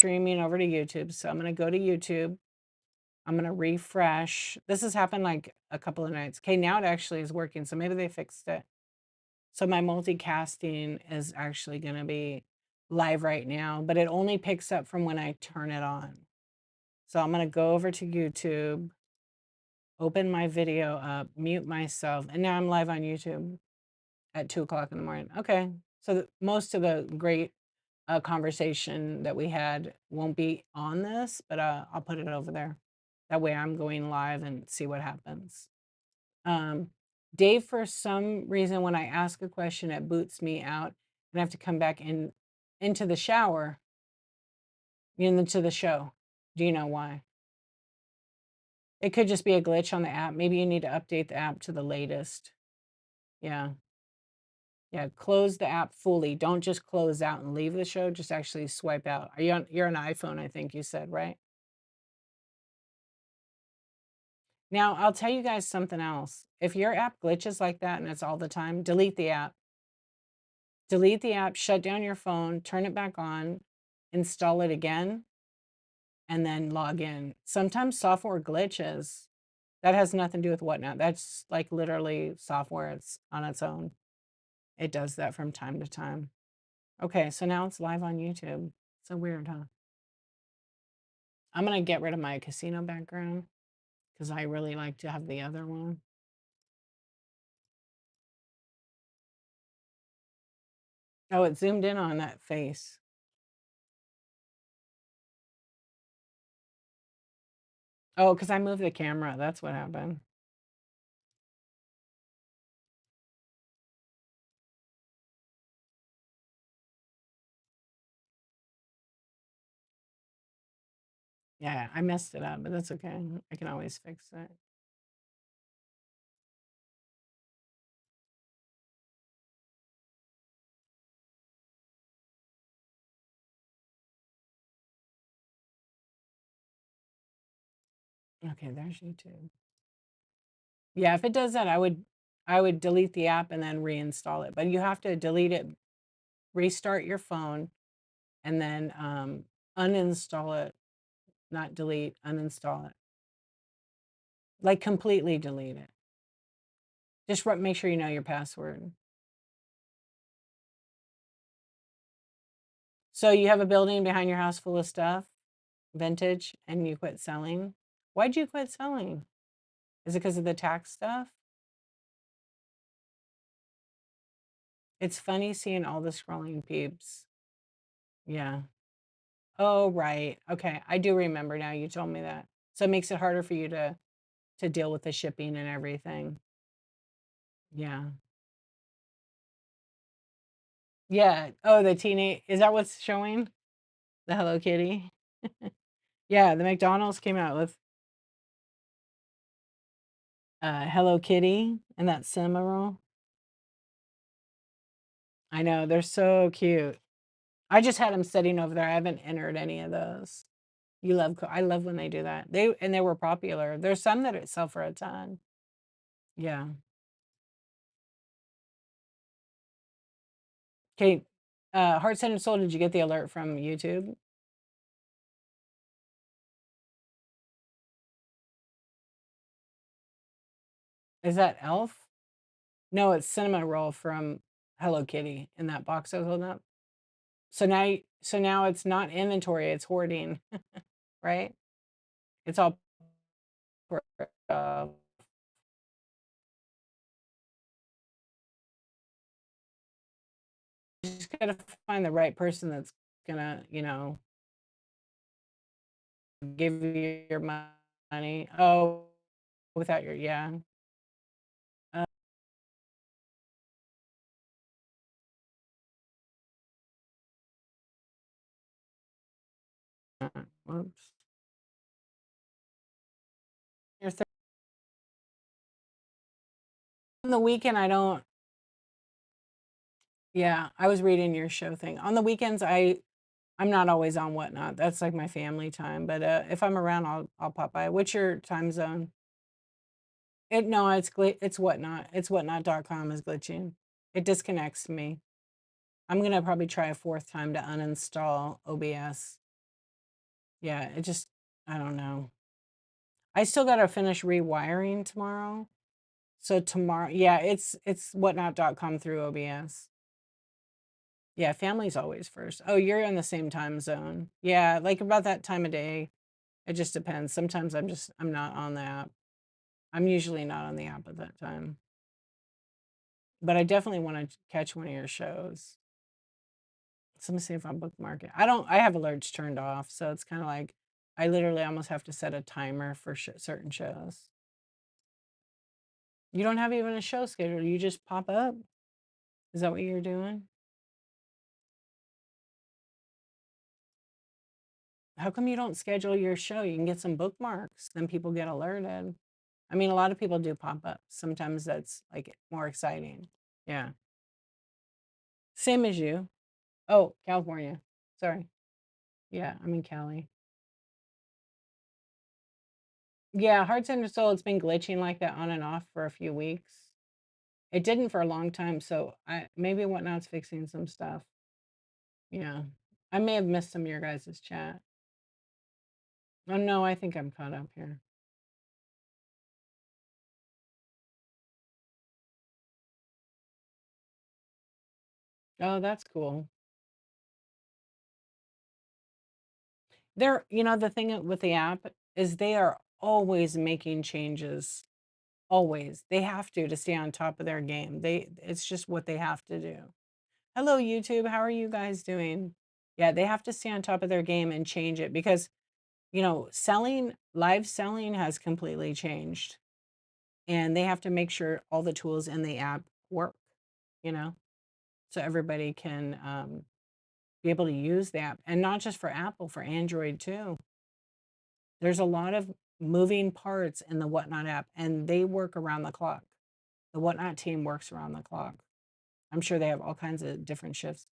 streaming over to YouTube. So I'm going to go to YouTube. I'm going to refresh. This has happened like a couple of nights. Okay, now it actually is working. So maybe they fixed it. So my multicasting is actually going to be live right now, but it only picks up from when I turn it on. So I'm going to go over to YouTube, open my video up, mute myself, and now I'm live on YouTube at 2 o'clock in the morning. Okay. So most of the great conversation that we had won't be on this, but I'll put it over there. That way I'm going live and see what happens. Dave, for some reason, when I ask a question, it boots me out and I have to come back into the shower, into the show. Do you know why? It could just be a glitch on the app. Maybe you need to update the app to the latest. Yeah. Yeah, close the app fully. Don't just close out and leave the show. Just actually swipe out. You're on iPhone, I think you said, right? Now, I'll tell you guys something else. If your app glitches like that and it's all the time, delete the app. Delete the app, shut down your phone, turn it back on, install it again, and then log in. Sometimes software glitches. That has nothing to do with whatnot. That's like literally software. It's on its own. It does that from time to time. Okay, so now it's live on YouTube. So weird, huh? I'm going to get rid of my casino background because I really like to have the other one. Oh, it zoomed in on that face. Oh, because I moved the camera. That's what happened. Yeah, I messed it up, but that's okay. I can always fix it. Okay, there's YouTube. Yeah, if it does that, I would delete the app and then reinstall it. But you have to delete it, restart your phone, and then uninstall it. Not delete, uninstall it. Like completely delete it. Just make sure you know your password. So you have a building behind your house full of stuff, vintage, and you quit selling. Why'd you quit selling? Is it because of the tax stuff? It's funny seeing all the scrolling peeps. Yeah. Oh, right. Okay. I do remember now. You told me that. So it makes it harder for you to deal with the shipping and everything. Yeah. Yeah. Oh, the teenage, is that what's showing? The Hello Kitty? Yeah, the McDonald's came out with Hello Kitty and that cinema roll. I know, they're so cute. I just had them sitting over there. I haven't entered any of those. I love when they do that. They were popular. There's some that sell for a ton. Yeah. Okay. Heart Centered Soul, did you get the alert from YouTube? Is that Elf? No, it's cinnamon roll from Hello Kitty in that box I was holding up. So now it's not inventory, it's hoarding, right? It's all uh, you just gotta find the right person that's gonna, give you your money. Oh, without your, yeah. Uh, whoops. On the weekend, I don't. Yeah, I was reading your show thing. On the weekends, I'm not always on Whatnot. That's like my family time. But if I'm around, I'll pop by. What's your time zone? No, it's Whatnot. It's whatnot.com is glitching. It disconnects me. I'm gonna probably try a fourth time to uninstall OBS. Yeah, it just I don't know. I still gotta finish rewiring tomorrow. So tomorrow, yeah, it's whatnot.com through OBS. Yeah, family's always first. Oh, you're in the same time zone. Yeah, like about that time of day. It just depends. Sometimes I'm not on the app. I'm usually not on the app at that time. But I definitely want to catch one of your shows. So let me see if I bookmark it. I have alerts turned off, so it's kind of like I literally almost have to set a timer for certain shows. You don't have even a show schedule. You just pop up. Is that what you're doing? How come you don't schedule your show? You can get some bookmarks, then people get alerted. I mean, a lot of people do pop up. Sometimes that's like more exciting. Yeah. Same as you. Oh, California. Sorry. Yeah, I'm in Cali. Yeah, Heart Center Soul, it's been glitching like that on and off for a few weeks. It didn't for a long time, so I maybe Whatnot's fixing some stuff. Yeah. I may have missed some of your guys' chat. Oh no, I think I'm caught up here. Oh, that's cool. The thing with the app is they are always making changes. Always. They have to stay on top of their game. It's just what they have to do. Hello, YouTube. How are you guys doing? Yeah, they have to stay on top of their game and change it because, live selling has completely changed. And they have to make sure all the tools in the app work, you know, so everybody can be able to use the app. And not just for Apple, for Android too. There's a lot of moving parts in the Whatnot app, and they work around the clock. The Whatnot team works around the clock. I'm sure they have all kinds of different shifts.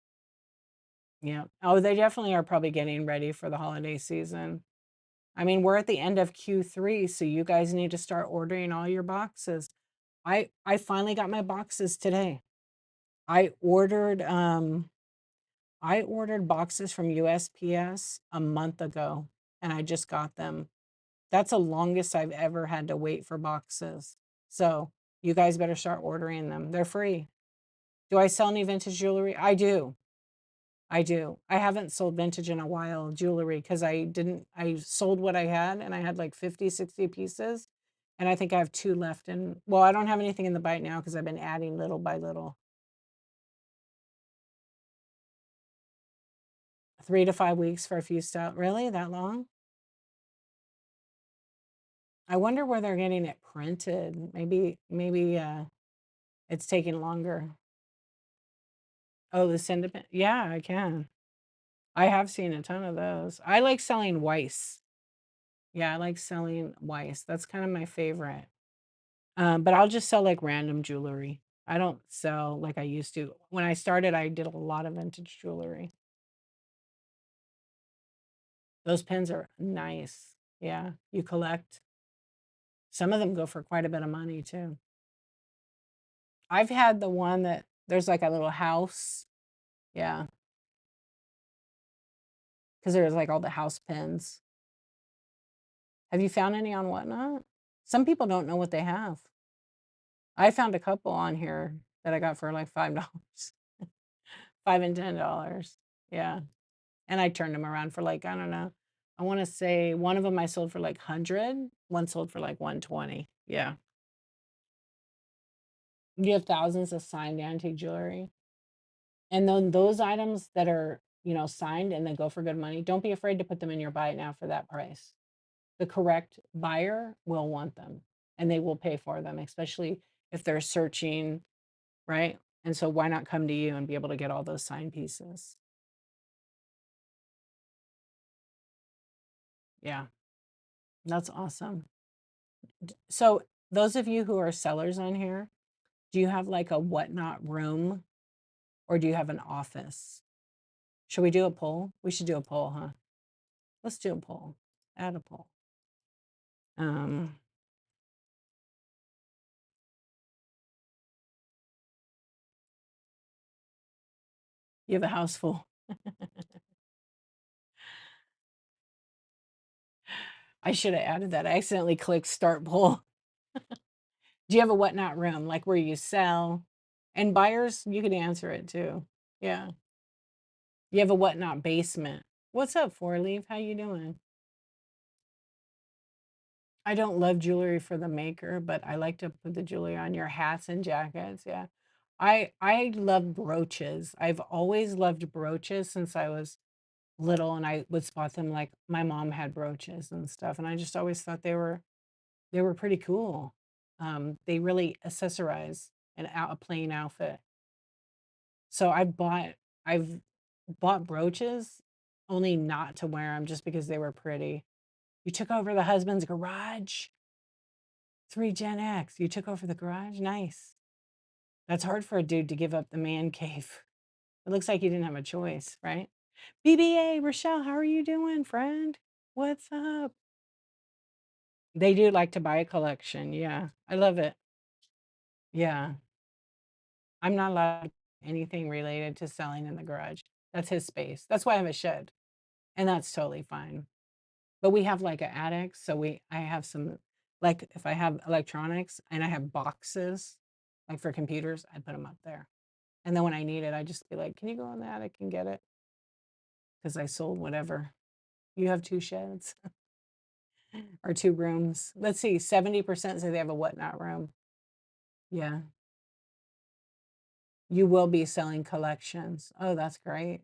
Yeah. Oh, they definitely are probably getting ready for the holiday season. I mean, we're at the end of Q3, so you guys need to start ordering all your boxes. I finally got my boxes today. I ordered I ordered boxes from USPS a month ago and I just got them. That's the longest I've ever had to wait for boxes. So, you guys better start ordering them. They're free. Do I sell any vintage jewelry? I do. I do. I haven't sold vintage in a while, jewelry, because I sold what I had and I had like 50, 60 pieces. And I think I have two left. And well, I don't have anything in the bite now because I've been adding little by little. 3 to 5 weeks for a few stuff. Really? That long? I wonder where they're getting it printed. Maybe it's taking longer. Oh, the independent. Yeah, I can. I have seen a ton of those. I like selling Weiss. Yeah, I like selling Weiss. That's kind of my favorite. But I'll just sell like random jewelry. I don't sell like I used to. When I started, I did a lot of vintage jewelry. Those pins are nice. Yeah, you collect. Some of them go for quite a bit of money too. I've had the one that there's like a little house. Yeah, because there's like all the house pins. Have you found any on Whatnot? Some people don't know what they have. I found a couple on here that I got for like $5, $5 and $10. Yeah. And I turned them around for like, I don't know. I want to say one of them I sold for like 100, one sold for like 120. Yeah. You have thousands of signed antique jewelry. And then those items that are, signed and they go for good money, don't be afraid to put them in your buy it now for that price. The correct buyer will want them and they will pay for them, especially if they're searching, right? And so why not come to you and be able to get all those signed pieces? Yeah, that's awesome. So those of you who are sellers on here, do you have like a Whatnot room or do you have an office? Should we do a poll? We should do a poll, huh? Let's do a poll. Add a poll. Um, you have a house full. I should have added that. I accidentally clicked start poll. Do you have a whatnot room, like where you sell? And buyers, you can answer it too. Yeah. You have a whatnot basement. What's up, Four Leaf? How you doing? I don't love jewelry for the maker, but I like to put the jewelry on your hats and jackets. Yeah. I love brooches. I've always loved brooches since I was little, and I would spot them, like my mom had brooches and stuff, and I just always thought they were pretty cool. They really accessorize a plain outfit. So I've bought brooches only not to wear them just because they were pretty. You took over the husband's garage? 3 Gen X. You took over the garage? Nice. That's hard for a dude to give up the man cave. It looks like you didn't have a choice, right? BBA, Rochelle, how are you doing, friend? What's up? They do like to buy a collection. Yeah, I love it. Yeah, I'm not allowed to do anything related to selling in the garage. That's his space. That's why I have a shed, and that's totally fine. But we have like an attic, so I have some, like if I have electronics and I have boxes, like for computers, I put them up there. And then when I need it, I just be like, "Can you go in the attic and get it?" Because I sold whatever. You have 2 sheds or 2 rooms. Let's see, 70% say they have a whatnot room. Yeah. You will be selling collections. Oh, that's great.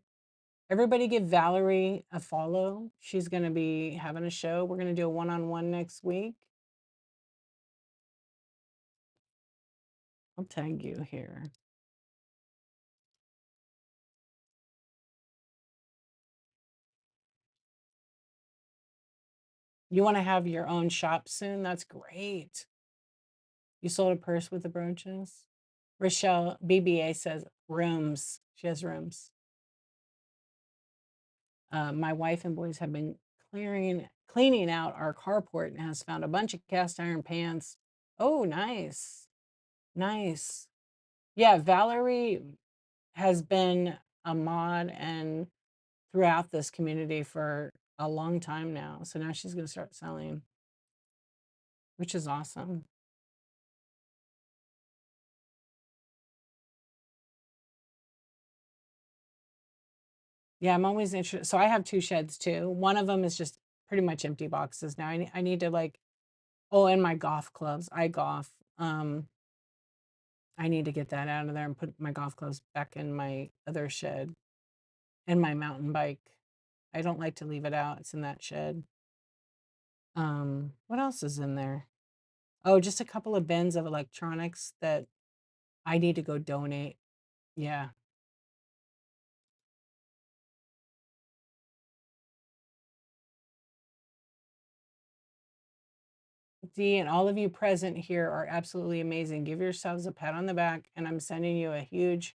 Everybody give Valerie a follow. She's going to be having a show. We're going to do a one-on-one next week. I'll tag you here. You want to have your own shop soon? That's great. You sold a purse with the brooches? Rochelle, BBA says rooms. She has rooms. My wife and boys have been cleaning out our carport and has found a bunch of cast iron pans. Oh, nice. Nice. Yeah, Valerie has been a mod and throughout this community for a long time now. So now she's going to start selling, which is awesome. Yeah, I'm always interested. So I have 2 sheds too. One of them is just pretty much empty boxes now. I need to like, oh, and my golf clubs. I golf. I need to get that out of there and put my golf clubs back in my other shed and my mountain bike. I don't like to leave it out. It's in that shed. What else is in there? Oh, just a couple of bins of electronics that I need to go donate. Yeah. Dee and all of you present here are absolutely amazing. Give yourselves a pat on the back, and I'm sending you a huge,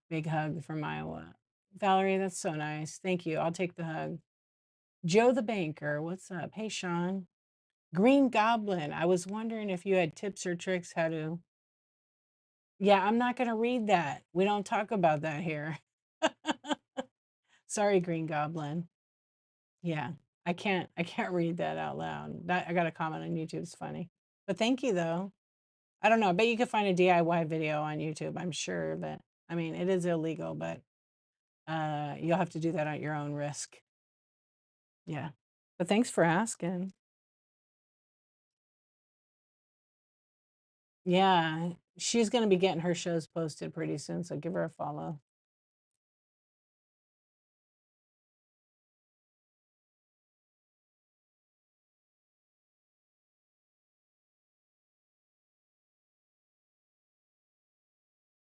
big hug from Iowa. Valerie, that's so nice. Thank you. I'll take the hug. Joe the banker, what's up? Hey, Sean. Green Goblin, I was wondering if you had tips or tricks how to. Yeah, I'm not going to read that. We don't talk about that here. Sorry, Green Goblin. Yeah, I can't read that out loud. I got a comment on YouTube. It's funny. But thank you though. I don't know. I bet you could find a DIY video on YouTube. I'm sure that, I mean, it is illegal, but you'll have to do that at your own risk. Yeah. But thanks for asking. Yeah, she's going to be getting her shows posted pretty soon, so give her a follow.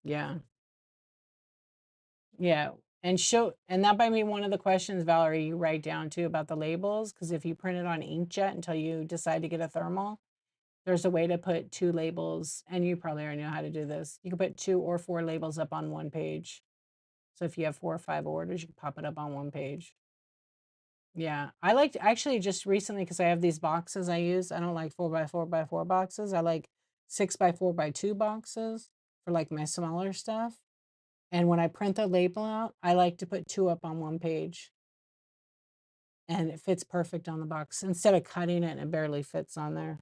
Yeah. Yeah. And that might be one of the questions, Valerie, you write down too about the labels, because if you print it on inkjet until you decide to get a thermal, there's a way to put 2 labels, and you probably already know how to do this. You can put 2 or 4 labels up on one page. So if you have 4 or 5 orders, you can pop it up on one page. Yeah, I liked actually just recently because I have these boxes I use. I don't like 4x4x4 boxes. I like 6x4x2 boxes for like my smaller stuff. And when I print the label out, I like to put 2 up on one page. and it fits perfect on the box. Instead of cutting it, it barely fits on there.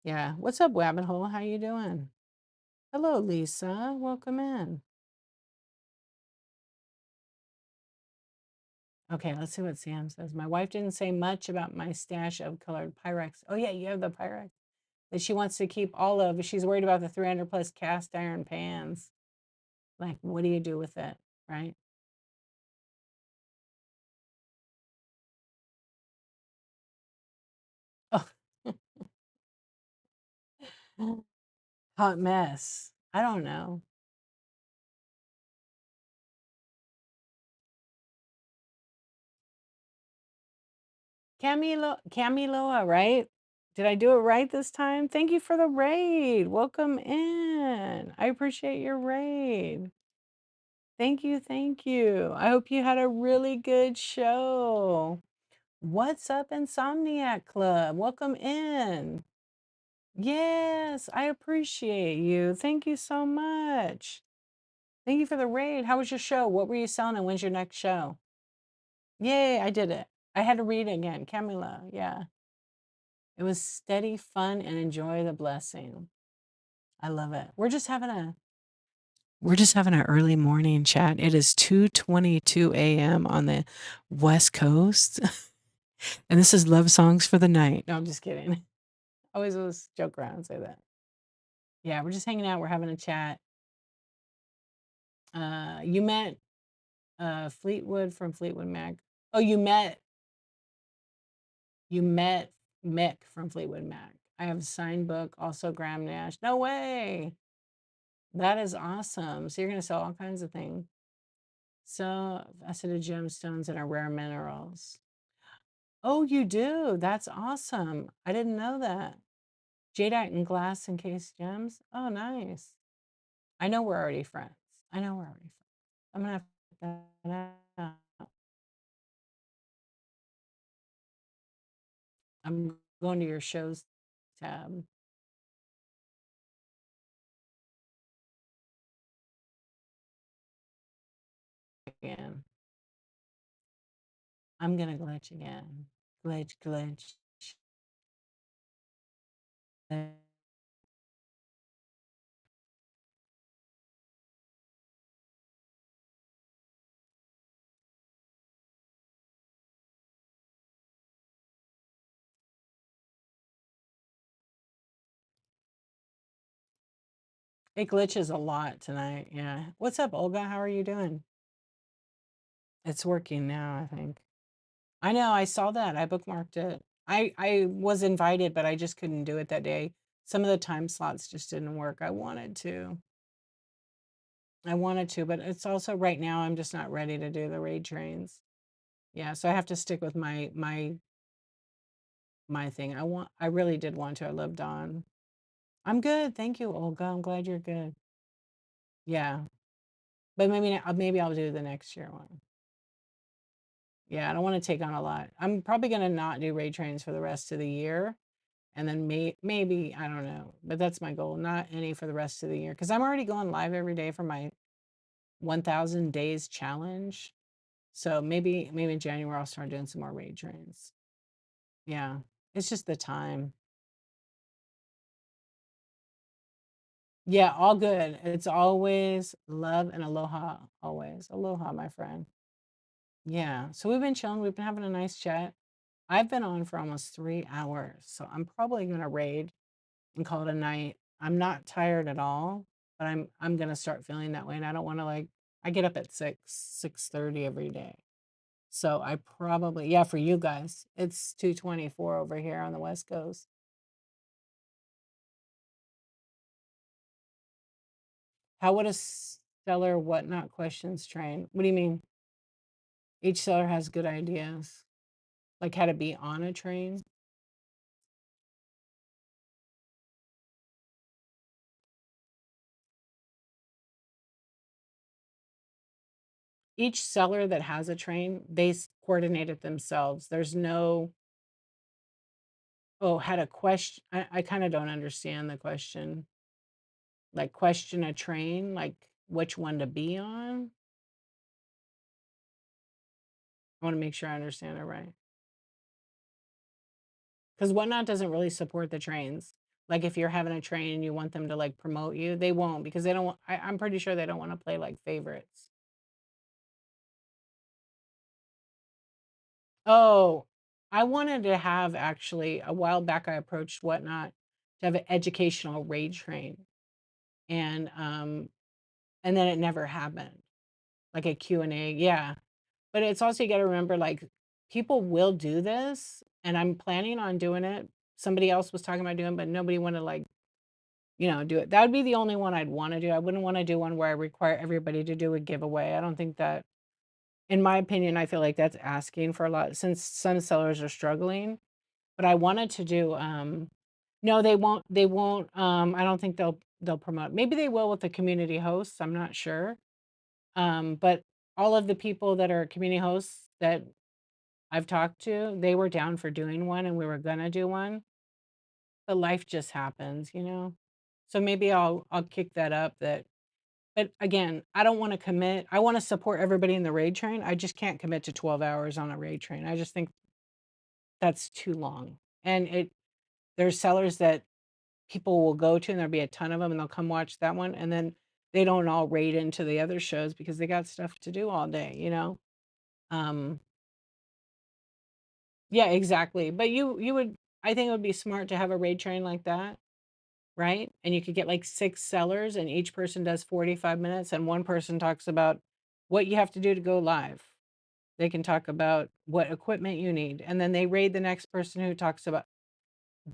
Yeah. What's up, Wabbit Hole? How you doing? Hello, Lisa. Welcome in. Okay, let's see what Sam says. My wife didn't say much about my stash of colored Pyrex. Oh yeah, you have the Pyrex that she wants to keep all of. She's worried about the 300 plus cast iron pans. Like, what do you do with it, right? Oh, hot mess. I don't know. Camiloa, right? Did I do it right this time? Thank you for the raid. Welcome in. I appreciate your raid. Thank you, thank you. I hope you had a really good show. What's up, Insomniac Club? Welcome in. Yes, I appreciate you. Thank you so much. Thank you for the raid. How was your show? What were you selling and when's your next show? Yay, I did it. I had to read it again. Camila, yeah. It was steady, fun, and enjoy the blessing. I love it. We're just having an early morning chat. It is 2:22 a.m. on the West Coast. And this is Love Songs for the Night. No, I'm just kidding. I always joke around and say that. Yeah, we're just hanging out. We're having a chat. You met Fleetwood from Fleetwood Mac. Oh, you met Mick from Fleetwood Mac. I have a signed book, also Graham Nash. No way. That is awesome. So you're gonna sell all kinds of things. So faceted gemstones and our rare minerals. Oh, you do? That's awesome. I didn't know that. Jadeite and glass encased gems. Oh, nice. I know we're already friends. I know we're already friends. I'm gonna have to put that out. I'm going to your shows tab again. I'm gonna glitch again. Glitch, glitch. It glitches a lot tonight. Yeah. What's up, Olga? How are you doing? It's working now, I think. I know, I saw that. I bookmarked it. I was invited, but I just couldn't do it that day. Some of the time slots just didn't work. I wanted to. I wanted to, but it's also right now I'm just not ready to do the raid trains. Yeah, so I have to stick with my thing. I really did want to. I love Dawn. I'm good. Thank you, Olga. I'm glad you're good. Yeah. But maybe I'll do the next year one. Yeah, I don't want to take on a lot. I'm probably gonna not do raid trains for the rest of the year. And then maybe, I don't know, but that's my goal. Not any for the rest of the year. Because I'm already going live every day for my 1,000 days challenge. So maybe in January I'll start doing some more raid trains. Yeah. It's just the time. Yeah, all good. It's always love and aloha. Always. Aloha, my friend. Yeah. So we've been chilling. We've been having a nice chat. I've been on for almost 3 hours. So I'm probably gonna raid and call it a night. I'm not tired at all, but I'm gonna start feeling that way. And I don't want to like I get up at 6:30 every day. So I probably yeah, for you guys, it's 2:24 over here on the West Coast. How would a seller whatnot questions train? What do you mean? Each seller has good ideas. Like how to be on a train. Each seller that has a train, they coordinate it themselves. There's no, oh, had a question. I kind of don't understand the question. Like question a train, like which one to be on. I want to make sure I understand it right. 'Cause Whatnot doesn't really support the trains. Like, if you're having a train and you want them to, like, promote you, they won't because they don't want I'm pretty sure they don't wanna play, like, favorites. Oh, I wanted to have actually a while back, I approached Whatnot to have an educational raid train, and, um, and then it never happened, like a Q&A, yeah. But it's also you gotta remember, like, people will do this, and I'm planning on doing it. Somebody else was talking about doing, but nobody wanna, like, do it. That would be the only one I'd wanna do. I wouldn't wanna do one where I require everybody to do a giveaway. I don't think that in my opinion, I feel like that's asking for a lot since some sellers are struggling. But I wanted to do, no, they won't, I don't think they'll promote. Maybe they will with the community hosts, I'm not sure. But all of the people that are community hosts that I've talked to, they were down for doing one and we were gonna do one, but life just happens. So maybe I'll kick that up that but again, I don't wanna commit. I wanna support everybody in the raid train. I just can't commit to 12 hours on a raid train. I just think that's too long. And there's sellers that people will go to and there'll be a ton of them and they'll come watch that one and then they don't all raid into the other shows because they got stuff to do all day. Um, yeah, exactly. But you would I think it would be smart to have a raid train like that, right? And you could get like 6 sellers and each person does 45 minutes and one person talks about what you have to do to go live. They can talk about what equipment you need and then they raid the next person who talks about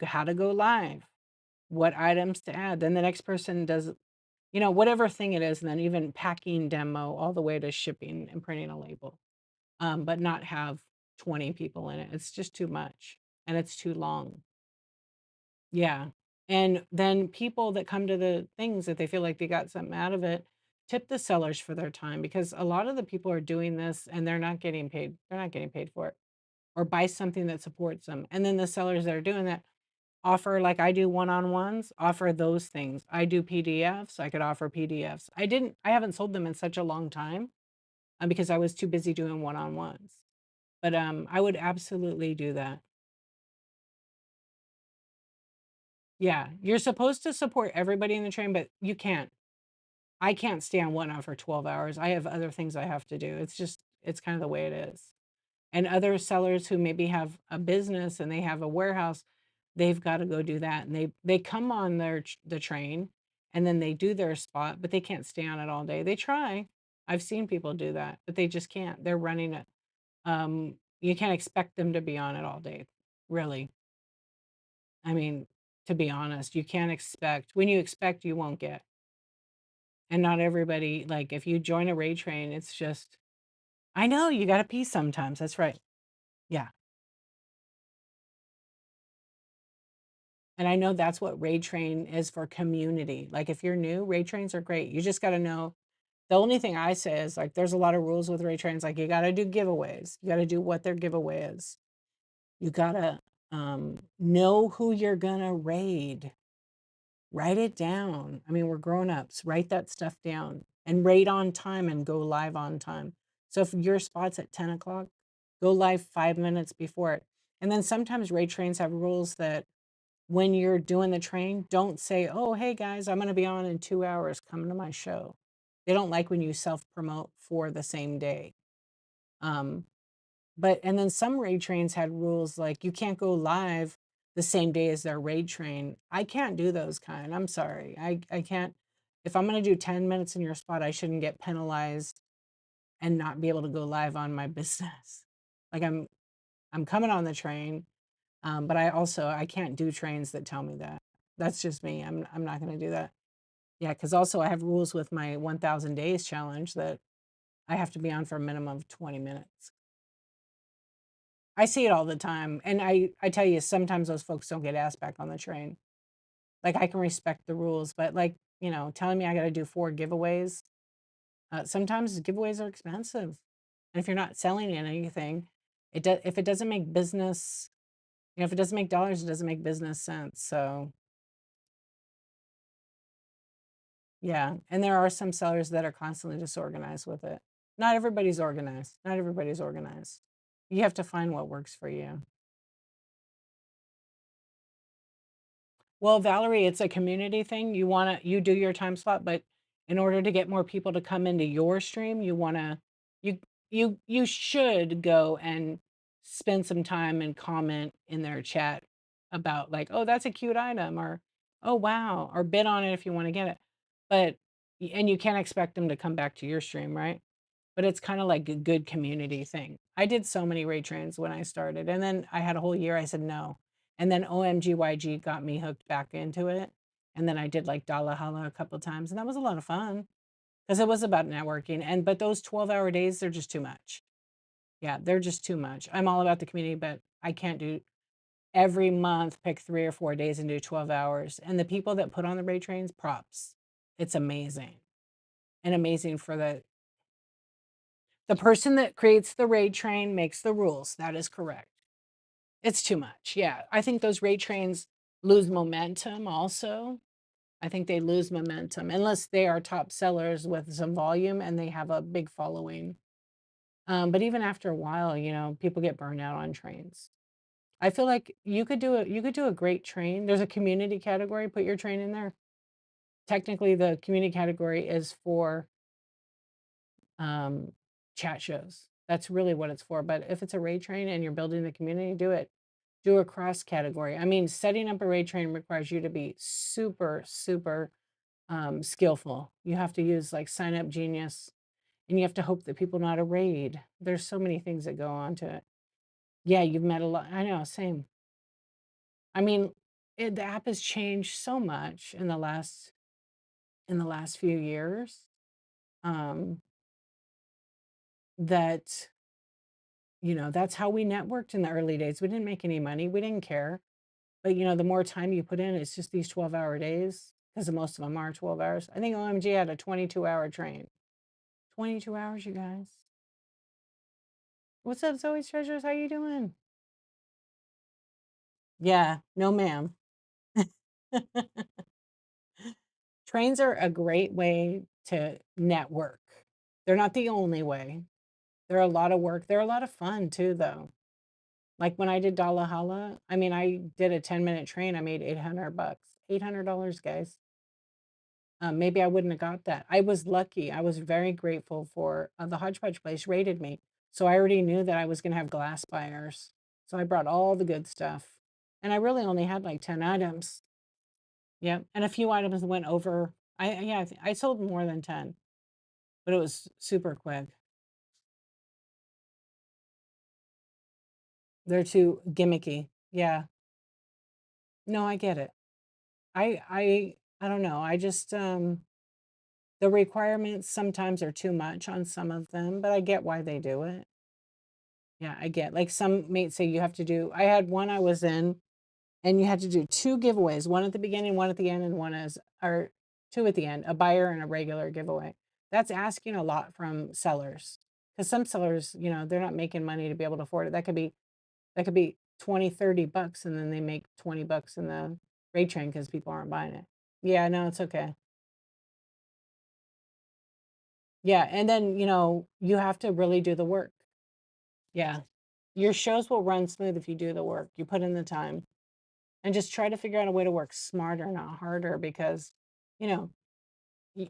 how to go live, what items to add. Then the next person does whatever thing it is, and then even packing demo all the way to shipping and printing a label, but not have 20 people in it. It's just too much and it's too long. Yeah. And then people that come to the things that they feel like they got something out of it, tip the sellers for their time because a lot of the people are doing this and they're not getting paid. They're not getting paid for it or buy something that supports them. And then the sellers that are doing that offer like I do one-on-ones, offer those things. I do PDFs, I could offer PDFs. I haven't sold them in such a long time, because I was too busy doing one-on-ones. But, I would absolutely do that. Yeah, you're supposed to support everybody in the train, but you can't. I can't stay on Whatnot for 12 hours. I have other things I have to do. It's kind of the way it is. And other sellers who maybe have a business and they have a warehouse, they've gotta go do that, and they come on the train, and then they do their spot, but they can't stay on it all day. They try. I've seen people do that, but they just can't. They're running it. You can't expect them to be on it all day, really. I mean, to be honest, you can't expect when you expect, you won't get. And not everybody like, if you join a raid train, it's just I know, you gotta pee sometimes, that's right. Yeah. And I know that's what Raid Train is for community. Like, if you're new, Raid Trains are great. You just gotta know the only thing I say is, like, there's a lot of rules with Raid Trains, like, you gotta do giveaways. You gotta do what their giveaway is. You gotta, know who you're gonna raid. Write it down. I mean, we're grown-ups. Write that stuff down and raid on time and go live on time. So if your spot's at 10 o'clock, go live 5 minutes before it. And then sometimes Raid Trains have rules that when you're doing the train, don't say, "Oh, hey guys, I'm gonna be on in 2 hours. Come to my show." They don't like when you self-promote for the same day. Um, but and then some raid trains had rules like you can't go live the same day as their raid train. I can't do those kind. I'm sorry. I can't. If I'm gonna do 10 minutes in your spot, I shouldn't get penalized and not be able to go live on my business. Like I'm coming on the train. But I can't do trains that tell me that. That's just me. I'm not gonna do that. Yeah, because also I have rules with my 1,000 days challenge that I have to be on for a minimum of 20 minutes. I see it all the time, and I tell you, sometimes those folks don't get asked back on the train. Like, I can respect the rules, but, like, telling me I gotta do 4 giveaways, sometimes giveaways are expensive, and if you're not selling anything, if it doesn't make business if it doesn't make dollars, it doesn't make business sense, so yeah, and there are some sellers that are constantly disorganized with it. Not everybody's organized. Not everybody's organized. You have to find what works for you. Well, Valerie, it's a community thing. You do your time slot, but in order to get more people to come into your stream, you you should go and spend some time and comment in their chat about like, "Oh, that's a cute item," or "Oh, wow," or bid on it if you want to get it. But and you can't expect them to come back to your stream, right? But it's kind of like a good community thing. I did so many raid trains when I started, and then I had a whole year I said no. And then OMGYG got me hooked back into it. And then I did like Dala Hala a couple times, and that was a lot of fun because it was about networking. And but those 12-hour days, they're just too much. Yeah, they're just too much. I'm all about the community, but I can't do every month pick 3 or 4 days and do 12 hours. And the people that put on the raid trains, props. It's amazing. And amazing for the person that creates the raid train makes the rules. That is correct. It's too much. Yeah. I think those raid trains lose momentum also. I think they lose momentum unless they are top sellers with some volume and they have a big following. But even after a while, people get burned out on trains. I feel like you could do a great train. There's a community category, put your train in there. Technically, the community category is for um, chat shows. That's really what it's for. But if it's a raid train and you're building the community, do it. Do a cross category. I mean, setting up a raid train requires you to be super, super skillful. You have to use like Sign Up Genius, and you have to hope that people know how to raid. There's so many things that go on to it. Yeah, you've met a lot. I know, same. I mean, the app has changed so much in the last few years um, that that's how we networked in the early days. We didn't make any money. We didn't care. But the more time you put in, it's just these 12-hour days because most of them are 12 hours. I think OMG had a 22-hour train. 22 hours, you guys. What's up, Zoe's Treasures? How you doing? Yeah, no ma'am. Trains are a great way to network. They're not the only way. They're a lot of work. They're a lot of fun too, though. Like when I did Dalahala, I mean, I did a 10-minute train. I made $800. $800, guys. Maybe I wouldn't have got that. I was lucky. I was very grateful for the Hodgepodge place rated me. So I already knew that I was going to have glass buyers. So I brought all the good stuff. And I really only had like 10 items. Yeah. And a few items went over. I sold more than 10, but it was super quick. They're too gimmicky. Yeah. No, I get it. I don't know. I just the requirements sometimes are too much on some of them, but I get why they do it. Yeah, I get like some mates say you have to do. I had one I was in, and you had to do two giveaways, one at the beginning, one at the end, and one as or two at the end, a buyer and a regular giveaway. That's asking a lot from sellers because some sellers, they're not making money to be able to afford it. That could be 20, $30, and then they make $20 in the rate train because people aren't buying it. Yeah, no, it's okay. Yeah, and then you have to really do the work. Yeah, your shows will run smooth if you do the work. You put in the time. And just try to figure out a way to work smarter, not harder, because, you know,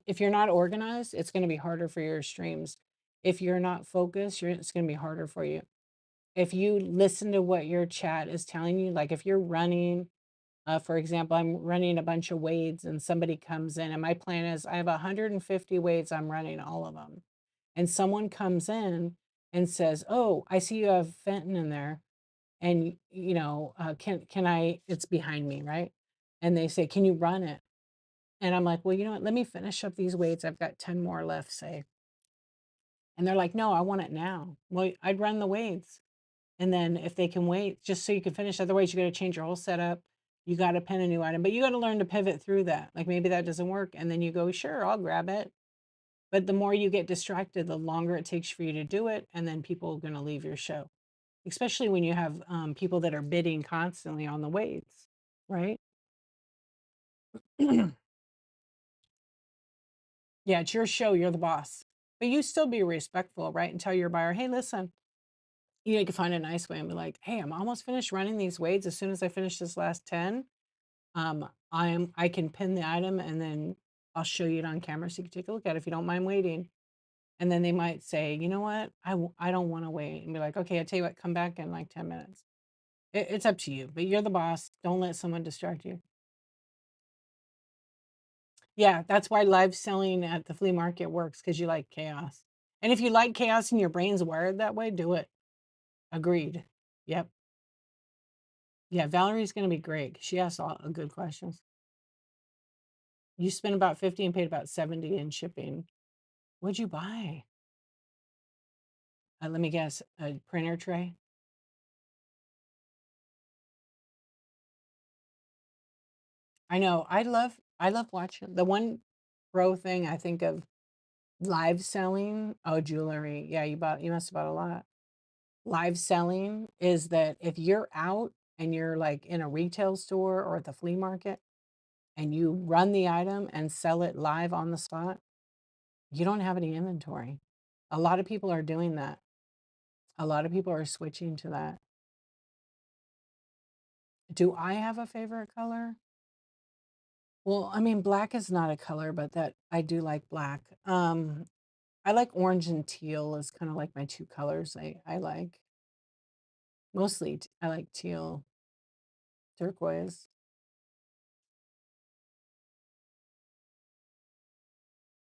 if you're not organized, it's going to be harder for your streams. If you're not focused, it's going to be harder for you. If you listen to what your chat is telling you, like if you're running, for example, I'm running a bunch of wades and somebody comes in, and my plan is I have 150 wades, I'm running all of them. And someone comes in and says, "Oh, I see you have Fenton in there. And can I, it's behind me, right? And they say, can you run it? And I'm like, well, you know what, let me finish up these weights, I've got 10 more left, say. And they're like, no, I want it now. Well, I'd run the weights, and then if they can wait just so you can finish, otherwise you got to change your whole setup, you got to pin a new item, but you got to learn to pivot through that. Like maybe that doesn't work, and then you go, sure, I'll grab it. But the more you get distracted, the longer it takes for you to do it, and then people are going to leave your show, especially when you have people that are bidding constantly on the weights, right? Yeah, it's your show, you're the boss. But you still be respectful, right? And tell your buyer, hey, listen, you can find a nice way and be like, hey, I'm almost finished running these weights. As soon as I finish this last 10, I can pin the item and then I'll show you it on camera so you can take a look at it if you don't mind waiting. And then they might say, you know what, I don't want to wait, and be like, okay, I tell you what, come back in like 10 minutes. It's up to you, but you're the boss. Don't let someone distract you. Yeah, that's why live selling at the flea market works because you like chaos. And if you like chaos and your brain's wired that way, do it. Agreed. Yep. Yeah, Valerie's going to be great. She asks all good questions. You spent about 50 and paid about 70 in shipping. What'd you buy? Let me guess, a printer tray. I know. I love watching the one pro thing I think of live selling. Oh, jewelry. Yeah, you must have bought a lot. Live selling is that if you're out and you're like in a retail store or at the flea market and you run the item and sell it live on the spot, you don't have any inventory. A lot of people are doing that. A lot of people are switching to that. Do I have a favorite color? Well, I mean, black is not a color, but that I do like black. I like orange and teal is kind of like my two colors I like. Mostly I like teal, turquoise.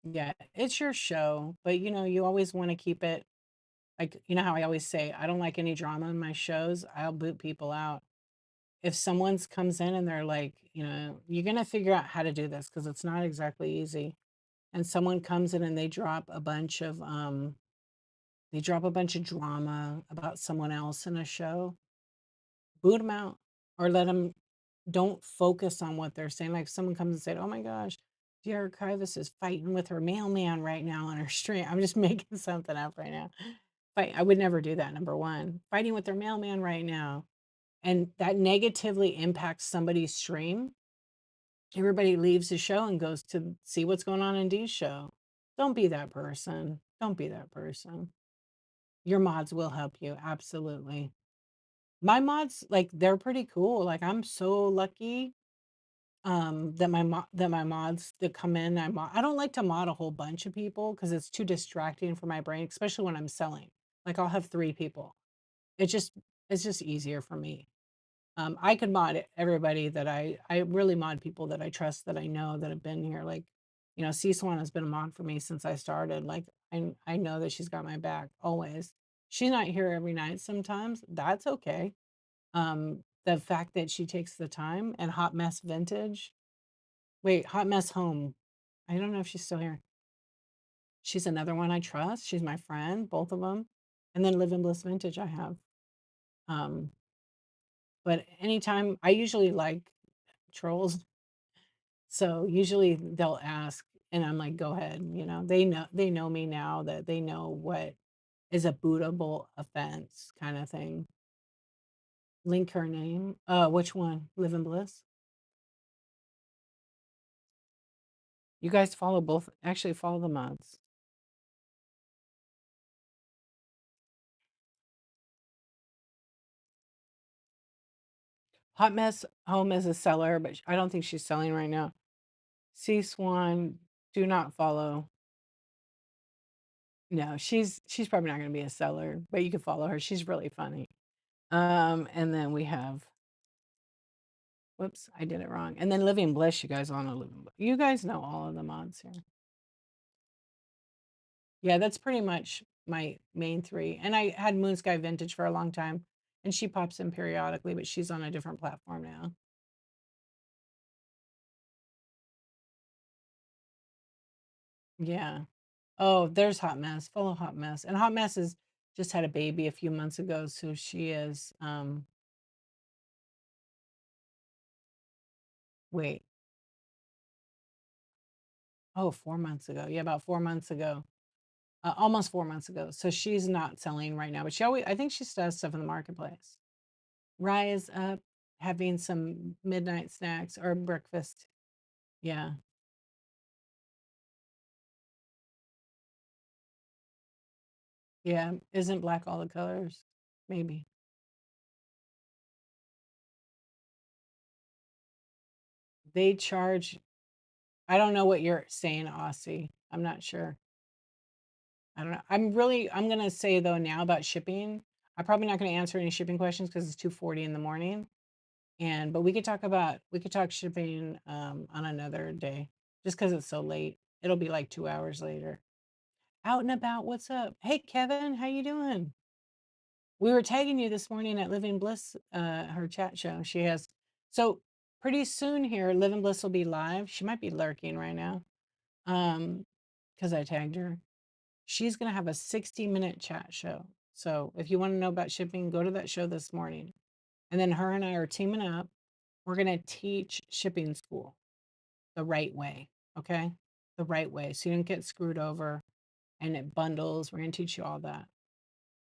Yeah, it's your show, but you always want to keep it like, how I always say, I don't like any drama in my shows. I'll boot people out. If someone's comes in and they're like, you're going to figure out how to do this because it's not exactly easy. And someone comes in and they drop a bunch of drama about someone else in a show, boot them out or let them don't focus on what they're saying. Like if someone comes and said, "Oh my gosh, the archivist is fighting with her mailman right now on her stream." I'm just making something up right now. I would never do that. Number one, fighting with their mailman right now, and that negatively impacts somebody's stream. Everybody leaves the show and goes to see what's going on in Dee's show. Don't be that person. Don't be that person. Your mods will help you absolutely. My mods, like they're pretty cool. Like I'm so lucky that my mods that come in, I don't like to mod a whole bunch of people because it's too distracting for my brain, especially when I'm selling. Like I'll have 3 people. It just it's just easier for me. I could mod everybody that I really mod people that I trust, that I know, that have been here. Like, C Swan has been a mod for me since I started. Like I know that she's got my back always. She's not here every night sometimes. That's okay. The fact that she takes the time, and Hot Mess Vintage. Wait, Hot Mess Home. I don't know if she's still here. She's another one I trust. She's my friend, both of them. And then Live in Bliss Vintage I have. Um, but anytime I usually like trolls, so usually they'll ask and I'm like, go ahead, they know me now, that they know what is a bootable offense kind of thing. Link her name. Which one? Live in Bliss. You guys follow both, actually follow the mods. Hot Mess Home is a seller, but I don't think she's selling right now. Sea Swan, do not follow. No, she's probably not going to be a seller, but you can follow her. She's really funny. And then we have, whoops, I did it wrong. And then Living Bliss, you guys all know Living Bliss. You guys know all of the mods here. Yeah, that's pretty much my main 3. And I had Moon Sky Vintage for a long time, and she pops in periodically, but she's on a different platform now. Yeah. Oh, there's Hot Mess. Follow Hot Mess. And Hot Mess has just had a baby a few months ago, so she is wait. Oh, 4 months ago. Yeah, about 4 months ago. Almost 4 months ago. So she's not selling right now, but I think she still has stuff in the marketplace. Rise up, having some midnight snacks or breakfast. Yeah. Yeah. Isn't black all the colors? Maybe. They charge I don't know what you're saying, Aussie. I'm not sure. I don't know. I'm gonna say though now about shipping. I'm probably not gonna answer any shipping questions because it's 2:40 in the morning. But we could talk shipping on another day just because it's so late. It'll be like 2 hours later. Out and about, what's up? Hey Kevin, how you doing? We were tagging you this morning at Living Bliss, her chat show. She has so pretty soon here, Living Bliss will be live. She might be lurking right now. Because I tagged her. She's gonna have a 60-minute chat show. So if you want to know about shipping, go to that show this morning. And then her and I are teaming up. We're gonna teach shipping school the right way. Okay? The right way. So you don't get screwed over and it bundles. We're gonna teach you all that.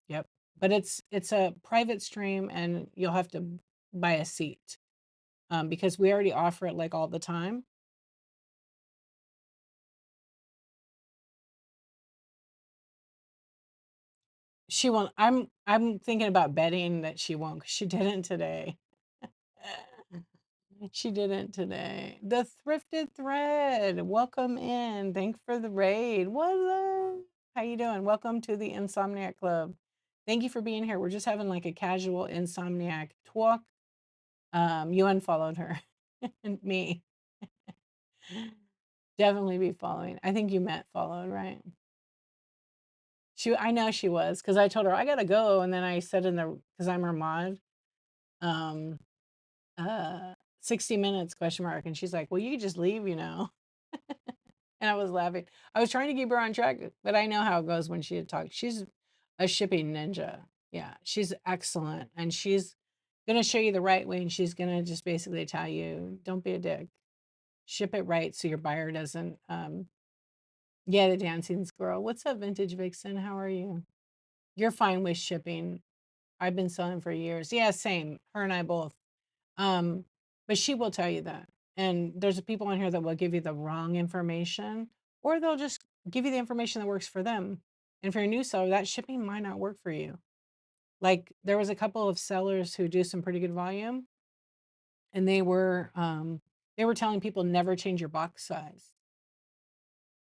Yep. But it's a private stream and you'll have to buy a seat. Because we already offer it like all the time. She won't. I'm thinking about betting that she won't 'cause she didn't today. She didn't today. The Thrifted Thread. Welcome in. Thanks for the raid. What's up? How you doing? Welcome to the Insomniac Club. Thank you for being here. We're just having like a casual Insomniac talk. You unfollowed her and me. Definitely be following. I think you meant followed, right? I know she was because I told her I gotta go, and then I said because I'm her mod, um, 60 minutes question mark, and she's like, "Well, you could just leave, you know." And I was laughing. I was trying to keep her on track, but I know how it goes when she talks. She's a shipping ninja. Yeah, she's excellent, and she's gonna show you the right way, and she's gonna just basically tell you, "Don't be a dick. Ship it right so your buyer doesn't." Yeah, the dancing squirrel. What's up, Vintage Vixen? How are you? You're fine with shipping. I've been selling for years. Yeah, same. Her and I both. Um, but she will tell you that. And there's people on here that will give you the wrong information, or they'll just give you the information that works for them. And for a new seller, that shipping might not work for you. Like there was a couple of sellers who do some pretty good volume, and they were telling people never change your box size.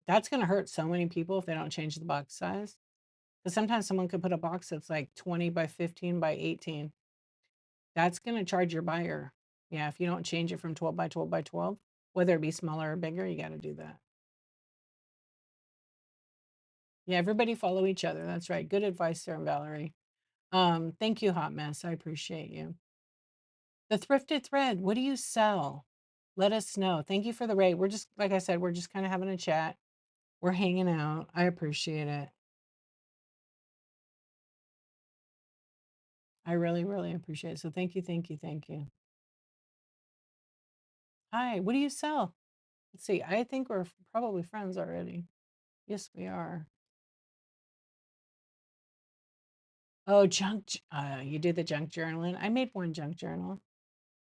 That's gonna hurt so many people if they don't change the box size. Because sometimes someone could put a box that's like 20 by 15 by 18. That's gonna charge your buyer. Yeah, if you don't change it from 12 by 12 by 12, whether it be smaller or bigger, you gotta do that. Yeah, everybody follow each other. That's right. Good advice there, Valerie. Thank you, Hot Mess. I appreciate you. The Thrifted Thread, what do you sell? Let us know. Thank you for the raid. We're just, like I said, we're just kind of having a chat. We're hanging out. I appreciate it. I really, really appreciate it. So thank you, thank you, thank you. Hi, what do you sell? Let's see. I think we're probably friends already. Yes, we are. Oh, you did the junk journaling. I made one junk journal.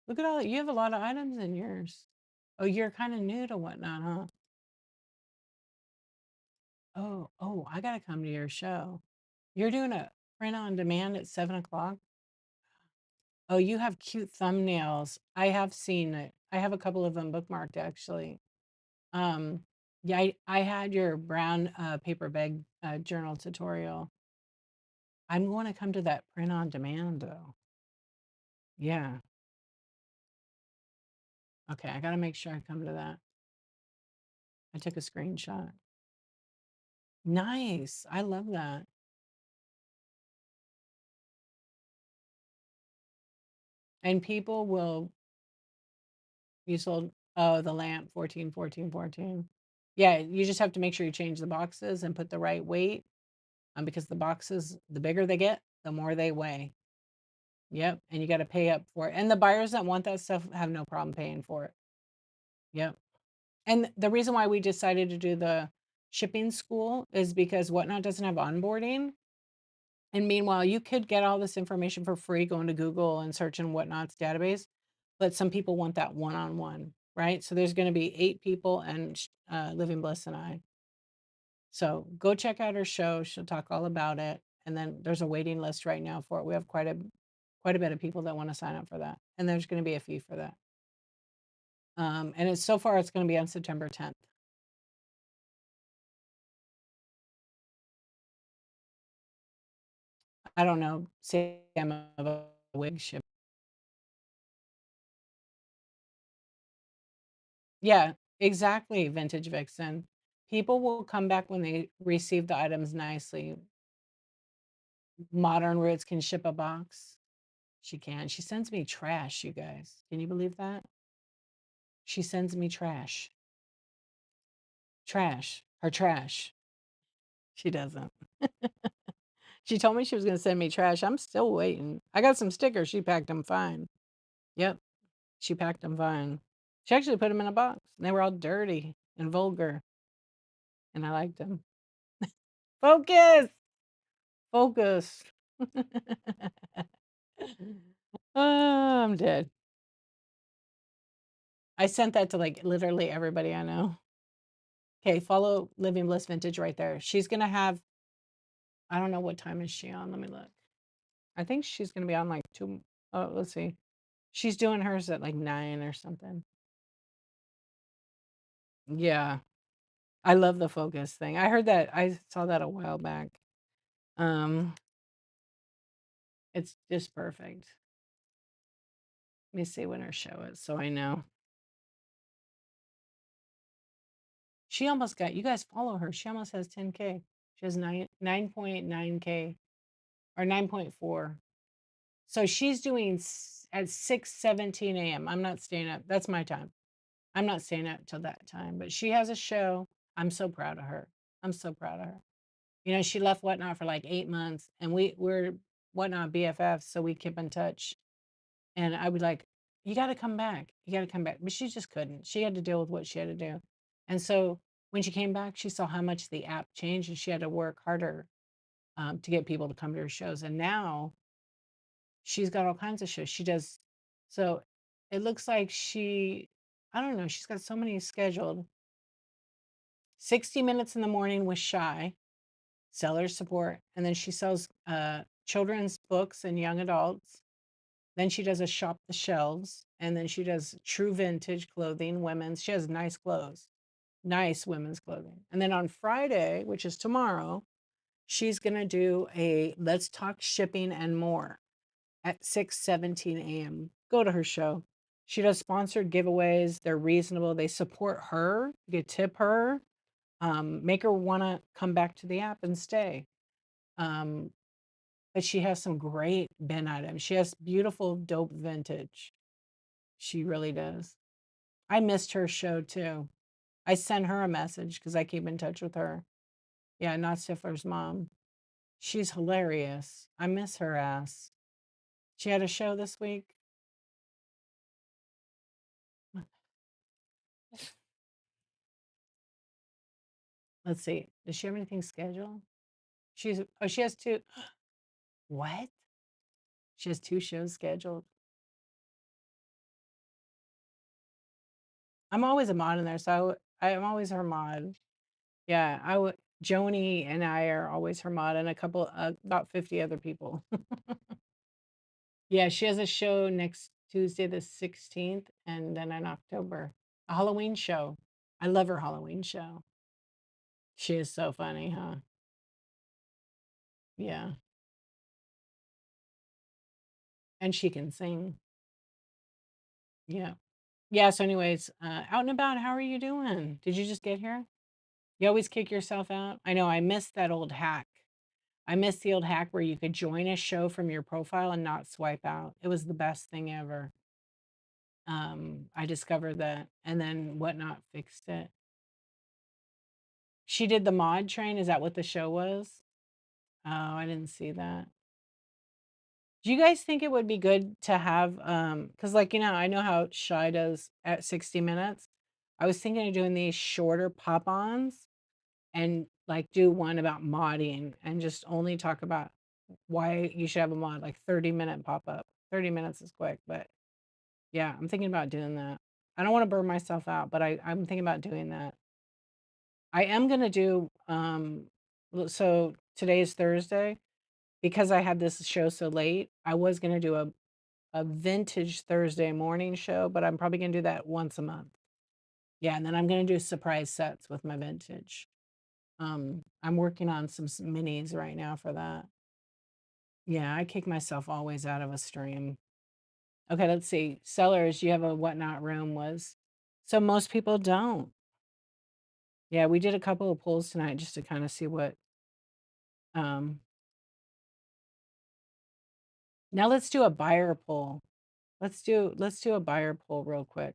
Look at all, you have a lot of items in yours. Oh, you're kind of new to whatnot, huh? Oh, I gotta come to your show. You're doing a print on demand at 7 o'clock. Oh, you have cute thumbnails. I have seen it. I have a couple of them bookmarked actually. Um, yeah, I had your brown paper bag journal tutorial. I'm going to come to that print on demand though. Yeah. Okay, I gotta make sure I come to that. I took a screenshot. Nice. I love that. And people will you sold the lamp 14, 14, 14. Yeah, you just have to make sure you change the boxes and put the right weight. Because the boxes, the bigger they get, the more they weigh. Yep. And you got to pay up for it. And the buyers that want that stuff have no problem paying for it. Yep. And the reason why we decided to do the shipping school is because Whatnot doesn't have onboarding. And meanwhile, you could get all this information for free going to Google and searching Whatnot's database, but some people want that one-on-one, right? So there's going to be 8 people and Living Bliss and I. So go check out her show. She'll talk all about it. And then there's a waiting list right now for it. We have quite a bit of people that want to sign up for that. And there's going to be a fee for that. And it's so far it's gonna be on September 10th. I don't know, Sam of a wig ship. Yeah, exactly, vintage vixen. People will come back when they receive the items nicely. Modern Roots can ship a box. She can. She sends me trash, you guys. Can you believe that? She sends me trash. Trash. Her trash. She doesn't. She told me she was gonna send me trash. I'm still waiting. I got some stickers. She packed them fine. Yep. She packed them fine. She actually put them in a box. And they were all dirty and vulgar, and I liked them. Focus! Focus. Oh, I'm dead. I sent that to, like, literally everybody I know. Okay, follow Living Bliss Vintage right there. She's gonna have I don't know what time is she on, let me look. I think she's gonna be on, like, 2 oh, let's see. She's doing hers at, like, 9 or something. Yeah. I love the focus thing. I heard that I saw that a while back. Um, it's just perfect. Let me see when her show is so I know. She almost got you guys follow her. She almost has 10K. She has 9.9K or 9.4. So she's doing at 6:17 a.m. I'm not staying up. That's my time. I'm not staying up till that time. But she has a show. I'm so proud of her. I'm so proud of her. You know, she left Whatnot for like 8 months, and we're Whatnot BFFs, so we keep in touch. And I would like, you got to come back. You got to come back. But she just couldn't. She had to deal with what she had to do. And so when she came back, she saw how much the app changed, and she had to work harder to get people to come to her shows. And now she's got all kinds of shows. She does so it looks like I don't know, she's got so many scheduled. 60 minutes in the morning with Shy, seller support, and then she sells children's books and young adults. Then she does a shop the shelves, and then she does true vintage clothing, women's. She has nice clothes, nice women's clothing. And then on Friday, which is tomorrow, she's gonna do a let's talk shipping and more at 6:17 a.m. Go to her show. She does sponsored giveaways. They're reasonable. They support her. You could tip her, make her want to come back to the app and stay. Um, but she has some great bin items. She has beautiful, dope vintage. She really does. I missed her show too. I sent her a message because I keep in touch with her. Yeah, not Stifler's mom. She's hilarious. I miss her ass. She had a show this week. Let's see. Does she have anything scheduled? She has two. What? She has two shows scheduled. I'm always a mod in there, so I'm always her mod. Yeah, I would. Joni and I are always her mod, and a couple, about 50 other people. Yeah, she has a show next Tuesday, the 16th, and then in October, a Halloween show. I love her Halloween show. She is so funny, huh? Yeah, and she can sing. Yeah. Yeah. So, anyways, out and about, how are you doing? Did you just get here? You always kick yourself out? I know, I missed that old hack. I missed the old hack where you could join a show from your profile and not swipe out. It was the best thing ever. I discovered that, and then Whatnot fixed it. She did the mod train. Is that what the show was? Oh, I didn't see that. Do you guys think it would be good to have because like I know how Shy does at 60 minutes. I was thinking of doing these shorter pop-ons and like do one about modding and just only talk about why you should have a mod, like 30-minute pop-up. 30 minutes is quick, but yeah, I'm thinking about doing that. I don't want to burn myself out, but I'm thinking about doing that. I am gonna do so today is Thursday. Because I had this show so late, I was gonna do a vintage Thursday morning show, but I'm probably gonna do that once a month. Yeah, and then I'm gonna do surprise sets with my vintage. I'm working on some minis right now for that. Yeah, I kick myself always out of a stream. Okay, let's see. Sellers, you have a whatnot room was. So most people don't. Yeah, we did a couple of polls tonight just to kind of see what um now let's do a buyer poll. Let's do a buyer poll real quick.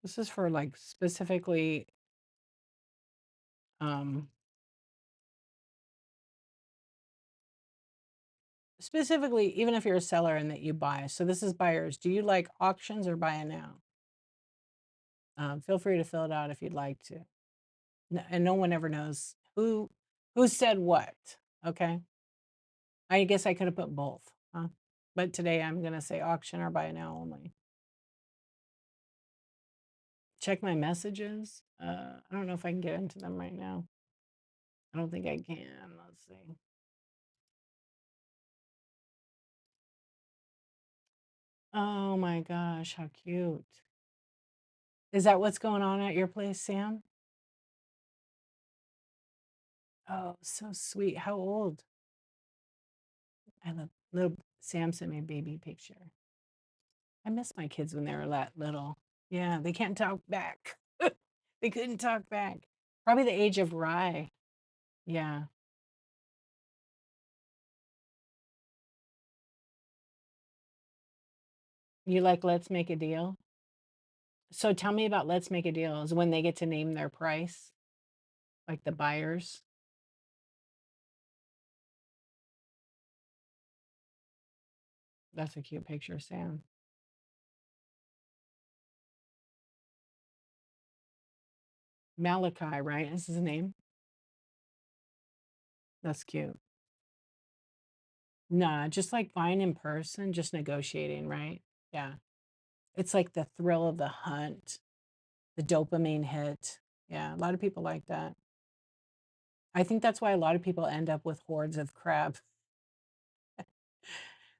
This is for like um specifically even if you're a seller and that you buy. So this is buyers. Do you like auctions or buy it now? Feel free to fill it out if you'd like to. And no one ever knows who said what. Okay. I guess I could have put both, huh? But today I'm gonna say auction or buy now only. Check my messages. I don't know if I can get into them right now. I don't think I can. Let's see. Oh my gosh, how cute. Is that what's going on at your place, Sam? Oh, so sweet. How old? I love little Sam sent me a baby picture. I miss my kids when they were that little. Yeah, they can't talk back. They couldn't talk back. Probably the age of Rye. Yeah. You like Let's Make a Deal? So tell me about Let's Make a Deal. Is when they get to name their price, like the buyers. That's a cute picture, Sam. Malachi, right? Is his name? That's cute. Nah, just like buying in person, just negotiating, right? Yeah. It's like the thrill of the hunt, the dopamine hit. Yeah, a lot of people like that. I think that's why a lot of people end up with hordes of crap.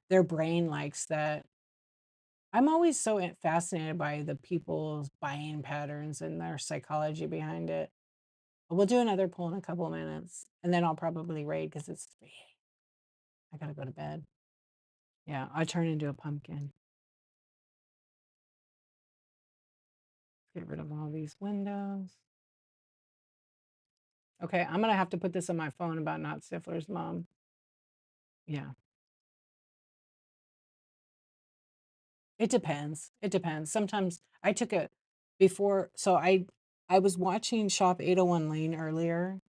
Their brain likes that. I'm always so fascinated by the people's buying patterns and their psychology behind it. We'll do another poll in a couple of minutes, and then I'll probably raid because it's 3. I gotta go to bed. Yeah, I turn into a pumpkin. Get rid of all these windows. Okay, I'm gonna have to put this on my phone about not Stifler's mom. Yeah, it depends. It depends. Sometimes I took a before, so I was watching Shop 801 Lane earlier,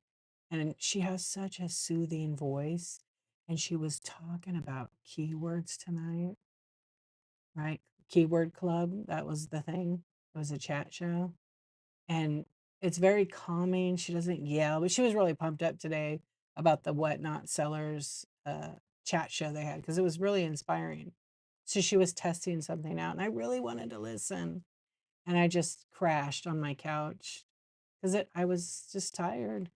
and she has such a soothing voice, and she was talking about keywords tonight, right? Keyword Club, that was the thing. It was a chat show. And it's very calming. She doesn't yell, but she was really pumped up today about the Whatnot Sellers chat show they had because it was really inspiring. So she was testing something out, and I really wanted to listen, and I just crashed on my couch because I was just tired.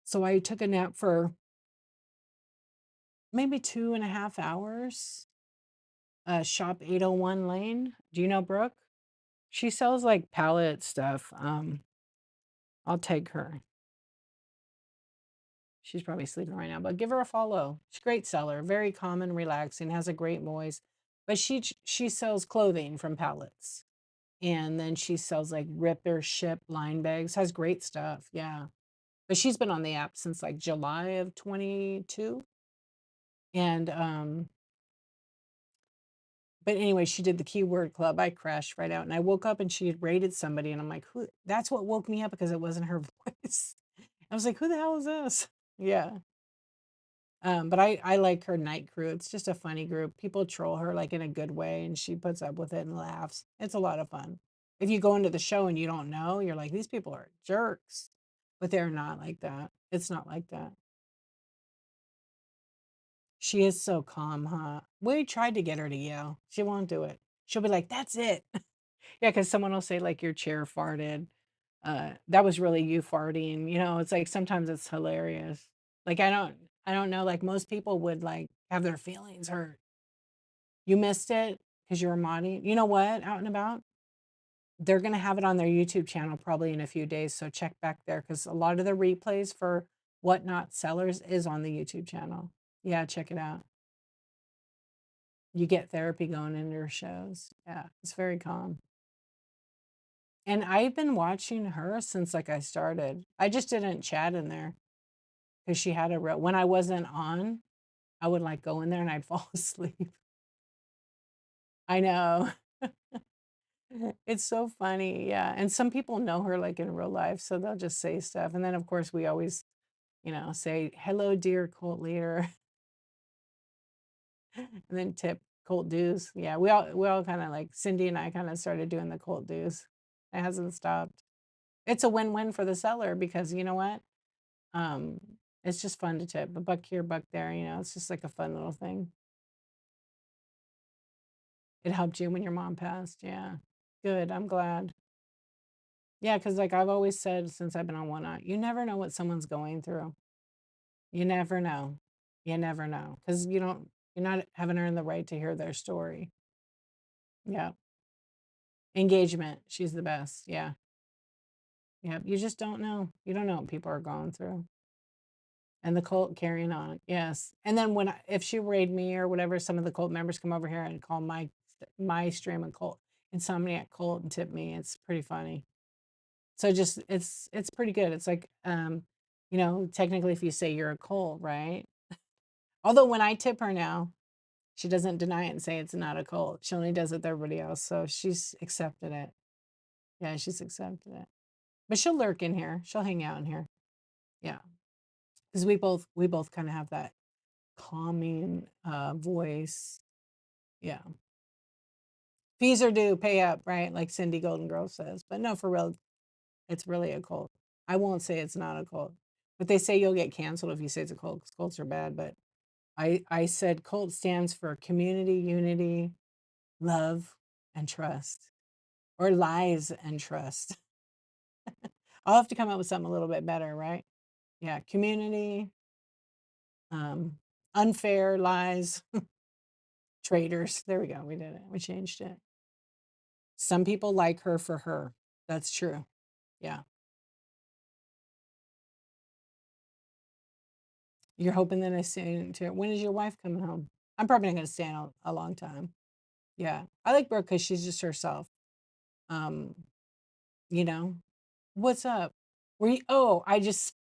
So I took a nap for maybe 2.5 hours. Shop 801 Lane. Do you know Brooke? She sells like palette stuff. I'll take her. She's probably sleeping right now, but give her a follow. She's a great seller, very calm and relaxing, has a great voice. But she sells clothing from pallets. And then she sells like rip or ship line bags, has great stuff. Yeah. But she's been on the app since like July of 22. And but anyway, she did the keyword club. I crashed right out and I woke up and she had rated somebody and I'm like, who that's what woke me up because it wasn't her voice. I was like, who the hell is this? Yeah. But I like her night crew. It's just a funny group. People troll her like in a good way, and she puts up with it and laughs. It's a lot of fun. If you go into the show and you don't know, you're like, these people are jerks, but they're not like that. It's not like that. She is so calm, huh? We tried to get her to yell. She won't do it. She'll be like, "That's it." Yeah, because someone will say, like, "Your chair farted." That was really you farting, it's like sometimes it's hilarious. Like, I don't know, like, most people would, like, have their feelings hurt. You missed it because you were modding. You know what? Out and about, they're gonna have it on their YouTube channel probably in a few days, so check back there because a lot of the replays for Whatnot Sellers is on the YouTube channel. Yeah, check it out. You get therapy going into your shows. Yeah, it's very calm. And I've been watching her since, like, I started. I just didn't chat in there because she had a real when I wasn't on, I would, like, go in there and I'd fall asleep. I know. It's so funny, yeah, and some people know her, like, in real life, so they'll just say stuff, and then, of course, we always, say, "Hello, dear cult leader," and then tip cult dues. Yeah, we all kinda, like Cindy and I kinda started doing the cult dues. It hasn't stopped. It's a win-win for the seller because you know what? Um, it's just fun to tip, a buck here, buck there, it's just like a fun little thing. It helped you when your mom passed, yeah. Good, I'm glad. Yeah, because like, I've always said since I've been on Whatnot, you never know what someone's going through. You never know. You never know because you're not haven't earned the right to hear their story. Yeah. Engagement, she's the best, yeah. Yeah. You just don't know. You don't know what people are going through. And the cult carrying on, yes. And then if she raid me or whatever, some of the cult members come over here and call my stream a cult, Insomniac cult, and tip me. It's pretty funny. So just it's pretty good. It's like, technically if you say you're a cult, right? Although when I tip her now, she doesn't deny it and say it's not a cult. She only does it with everybody else. So she's accepted it. Yeah, she's accepted it. But she'll lurk in here. She'll hang out in here. Yeah. Because we both kind of have that calming voice. Yeah. Fees are due, pay up, right? Like Cindy Golden Girl says. But no, for real, it's really a cult. I won't say it's not a cult. But they say you'll get canceled if you say it's a cult because cults are bad. But I said cult stands for community, unity, love, and trust. Or lies and trust. I'll have to come up with something a little bit better, right? Yeah, community, um, unfair lies, traitors. There we go. We did it. We changed it. Some people like her for her. That's true. Yeah. You're hoping that I stay into when is your wife coming home? I'm probably not gonna stay in a long time. Yeah. I like Brooke because she's just herself. Um, you know? What's up? I just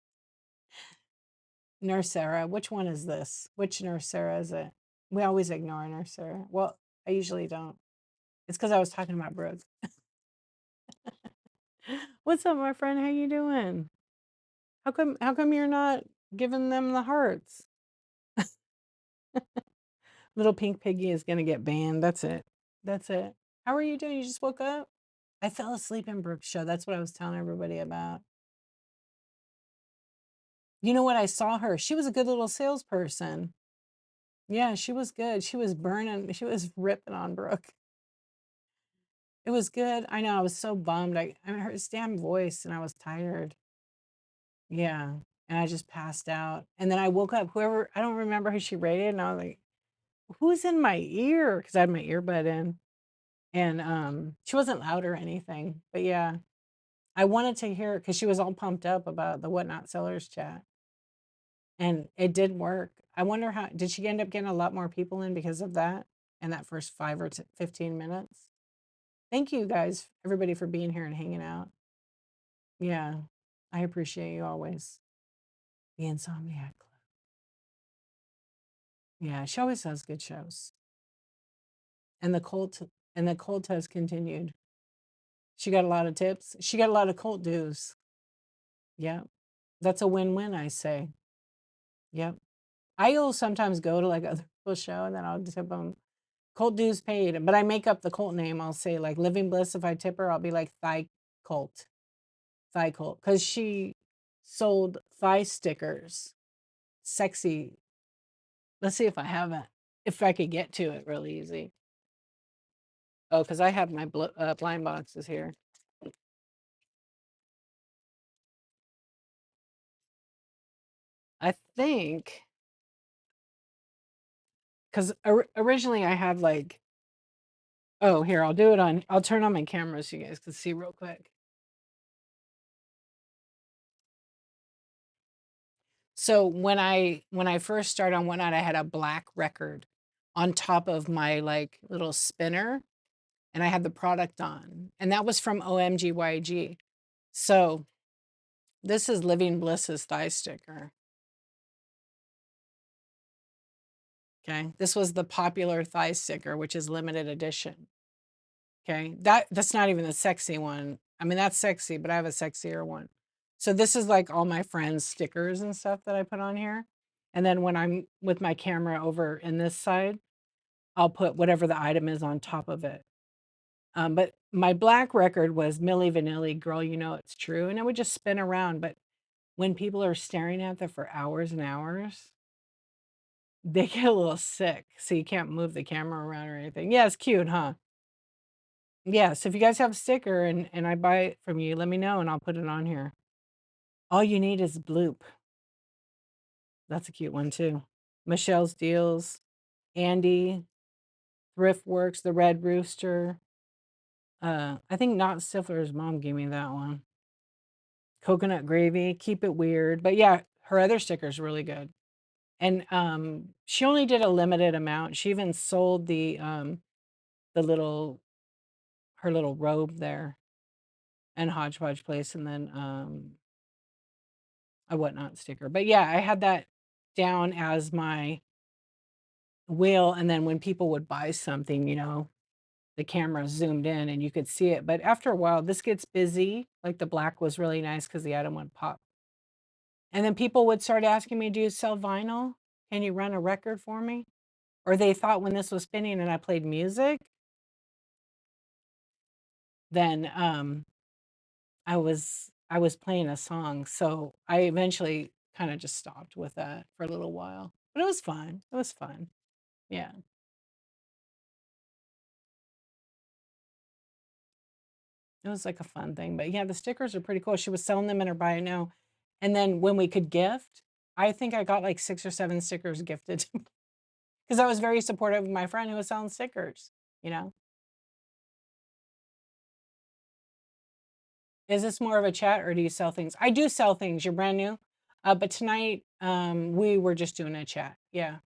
Nurse Sarah. Which one is this? Which Nurse Sarah is it? We always ignore Nurse Sarah. Well, I usually don't. It's because I was talking about Brooke. What's up, my friend? How you doing? How come you're not giving them the hearts? Little pink piggy is gonna get banned. That's it. That's it. How are you doing? You just woke up? I fell asleep in Brooke's show. That's what I was telling everybody about. You know what? I saw her. She was a good little salesperson. Yeah, she was good. She was burning. She was ripping on Brooke. It was good. I know. I was so bummed. I heard his damn voice, and I was tired. Yeah, and I just passed out. And then I woke up. Whoever I don't remember who she rated, and I was like, "Who's in my ear?" Because I had my earbud in, and she wasn't loud or anything. But yeah, I wanted to hear because she was all pumped up about the Whatnot Sellers chat, and it did work. I wonder how did she end up getting a lot more people in because of that in that first 15 minutes? Thank you guys, everybody, for being here and hanging out. Yeah, I appreciate you always. The Insomniac Club. Yeah, she always does good shows. And the cult has continued. She got a lot of tips. She got a lot of cult dues. Yeah. That's a win-win, I say. Yep. I'll sometimes go to like other people's show and then I'll tip them cult dues paid. But I make up the cult name. I'll say like Living Bliss. If I tip her, I'll be like Cult. Thigh Cult. Because she sold thigh stickers. Sexy Let's see if I have it. If I could get to it really easy. Oh, because I have my blind boxes here. I think because originally I had like, oh, here, I'll turn on my camera so you guys can see real quick. So when I first started on Whatnot, I had a black record on top of my like little spinner, and I had the product on, and that was from OMGYG. So this is Living Bliss's thigh sticker. Okay, this was the popular thigh sticker, which is limited edition. Okay, that's not even the sexy one. I mean, that's sexy, but I have a sexier one. So this is like all my friends' stickers and stuff that I put on here. And then when I'm with my camera over in this side, I'll put whatever the item is on top of it. But my black record was Milli Vanilli, Girl, You Know It's True. And it would just spin around. But when people are staring at that for hours and hours, they get a little sick. So you can't move the camera around or anything. Yeah, it's cute, huh? Yeah, so if you guys have a sticker and I buy it from you, let me know and I'll put it on here. All you need is bloop. That's a cute one too. Michelle's Deals, Andy, Thrift Works, The Red Rooster. I think Not Stifler's mom gave me that one. Coconut Gravy, Keep It Weird. But yeah, her other sticker's really good. And she only did a limited amount. She even sold the little her little robe there and Hodgepodge Place and then a Whatnot sticker. But yeah, I had that down as my wheel. And then when people would buy something, the camera zoomed in and you could see it. But after a while, this gets busy. Like the black was really nice because the item would pop. And then people would start asking me, do you sell vinyl? Can you run a record for me? Or they thought when this was spinning and I played music, then I was playing a song. So I eventually kind of just stopped with that for a little while. But it was fun. It was fun. Yeah. It was like a fun thing. But yeah, the stickers are pretty cool. She was selling them in her buy now. And then when we could gift, I think I got like 6 or 7 stickers gifted because I was very supportive of my friend who was selling stickers, you know. Is this more of a chat or do you sell things? I do sell things. You're brand new. But tonight we were just doing a chat. Yeah.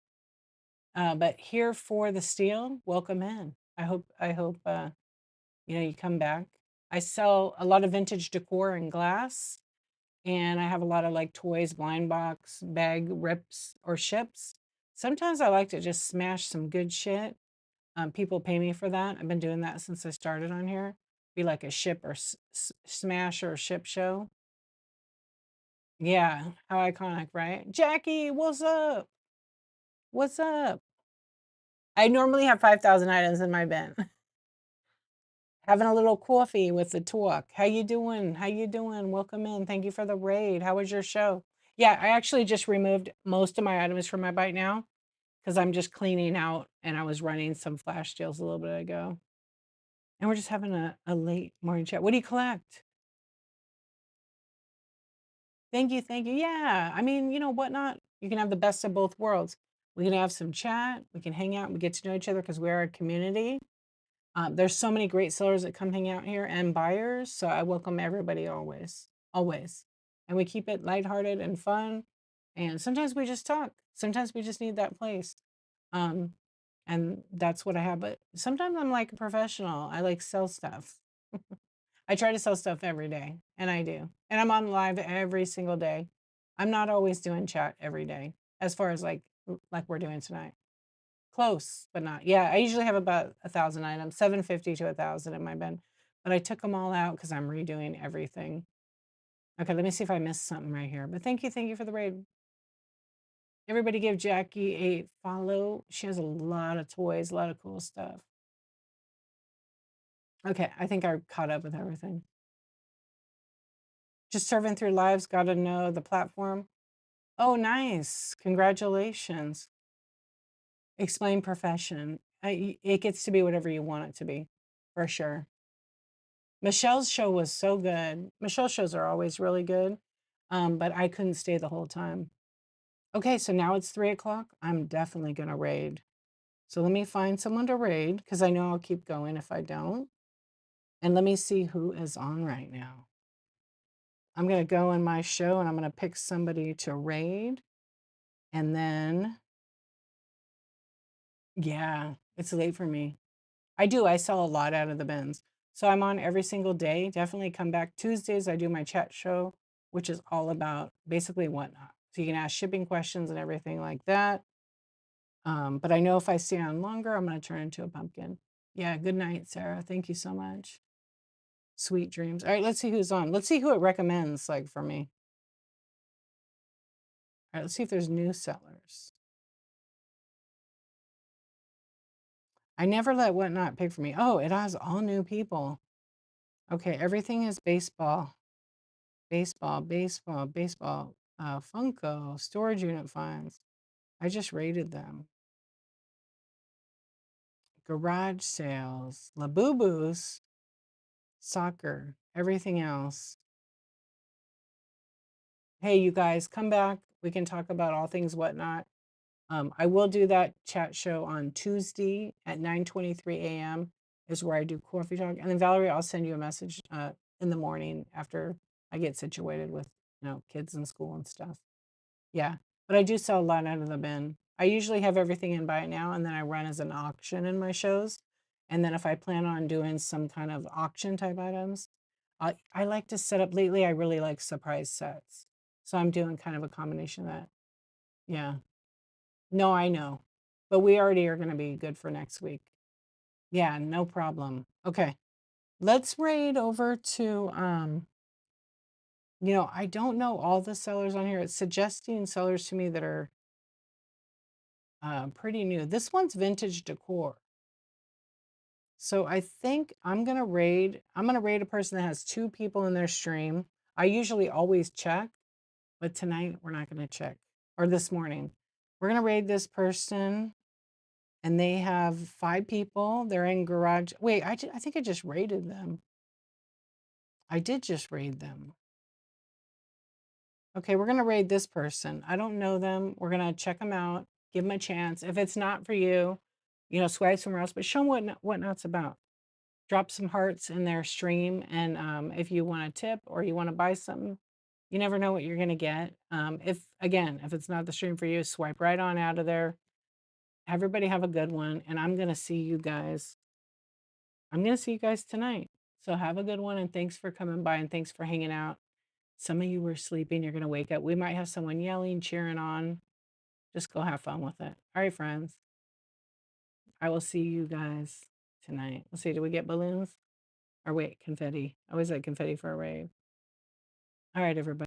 But here for the steal, welcome in. I hope you come back. I sell a lot of vintage decor and glass, and I have a lot of like toys, blind box, bag rips or ships. Sometimes I like to just smash some good shit. People pay me for that. I've been doing that since I started on here. Be like a ship or smash or ship show. Yeah, how iconic, right? Jackie, what's up? What's up? I normally have 5,000 items in my bin. Having a little coffee with the Tawk. How you doing? How you doing? Welcome in. Thank you for the raid. How was your show? Yeah, I actually just removed most of my items from my bite now because I'm just cleaning out and I was running some flash deals a little bit ago. And we're just having a late morning chat. What do you collect? Thank you, thank you. Yeah, I mean, whatnot. You can have the best of both worlds. We can have some chat. We can hang out. We get to know each other because we're a community. There's so many great sellers that come hang out here and buyers. So I welcome everybody always, always. And we keep it lighthearted and fun. And sometimes we just talk. Sometimes we just need that place. Um, and that's what I have. But sometimes I'm like a professional. I like sell stuff. I try to sell stuff every day, and I do. And I'm on live every single day. I'm not always doing chat every day, as far as like we're doing tonight. Close, but not. Yeah, I usually have about 1,000 items, 750 to 1,000 in my bin, but I took them all out because I'm redoing everything. Okay, let me see if I missed something right here. But thank you for the raid. Everybody give Jackie a follow. She has a lot of toys, a lot of cool stuff. Okay, I think I caught up with everything. Just serving through lives, got to know the platform. Oh, nice. Congratulations. Explain profession. It gets to be whatever you want it to be, for sure. Michelle's show was so good. Michelle's shows are always really good, but I couldn't stay the whole time. Okay, so now it's 3 o'clock. I'm definitely gonna raid. So let me find someone to raid because I know I'll keep going if I don't. And let me see who is on right now. I'm gonna go in my show and I'm gonna pick somebody to raid. And then, yeah, it's late for me. I sell a lot out of the bins. So I'm on every single day. Definitely come back Tuesdays. I do my chat show, which is all about basically whatnot. So you can ask shipping questions and everything like that. But I know if I stay on longer, I'm going to turn into a pumpkin. Yeah, good night, Sarah. Thank you so much. Sweet dreams. All right, let's see who's on. Let's see who it recommends, like for me. All right, let's see if there's new sellers. I never let whatnot pick for me. Oh, it has all new people. Okay, everything is baseball. Baseball, baseball, baseball. Funko, storage unit finds. I just rated them. Garage sales, Labubus, soccer, everything else. Hey, you guys, come back. We can talk about all things whatnot. I will do that chat show on Tuesday at 9:23 a.m. is where I do coffee talk. And then Valerie, I'll send you a message in the morning after I get situated with kids in school and stuff. Yeah, but I do sell a lot out of the bin. I usually have everything in by it now, and then I run as an auction in my shows. And then if I plan on doing some kind of auction type items, I like to set up lately. I really like surprise sets. So I'm doing kind of a combination of that. Yeah. No, I know. But we already are going to be good for next week. Yeah, no problem. Okay. Let's raid over to I don't know all the sellers on here. It's suggesting sellers to me that are pretty new. This one's vintage decor. So I think I'm gonna raid a person that has 2 people in their stream. I usually always check, but tonight we're not gonna check. Or this morning. We're gonna raid this person and they have 5 people. They're in garage. Wait, I think I just raided them. I did just raid them. Okay, we're gonna raid this person. I don't know them. We're gonna check them out, give them a chance. If it's not for you, swipe somewhere else, but show them what whatnot's about. Drop some hearts in their stream, and if you want a tip or you want to buy something, you never know what you're gonna get. If it's not the stream for you, swipe right on out of there. Everybody have a good one, and I'm gonna see you guys. I'm gonna see you guys tonight. So have a good one, and thanks for coming by, and thanks for hanging out. Some of you were sleeping. You're gonna wake up. We might have someone yelling, cheering on. Just go have fun with it. All right, friends. I will see you guys tonight. Let's see. Do we get balloons? Or wait, confetti. I always like confetti for a rave. All right, everybody.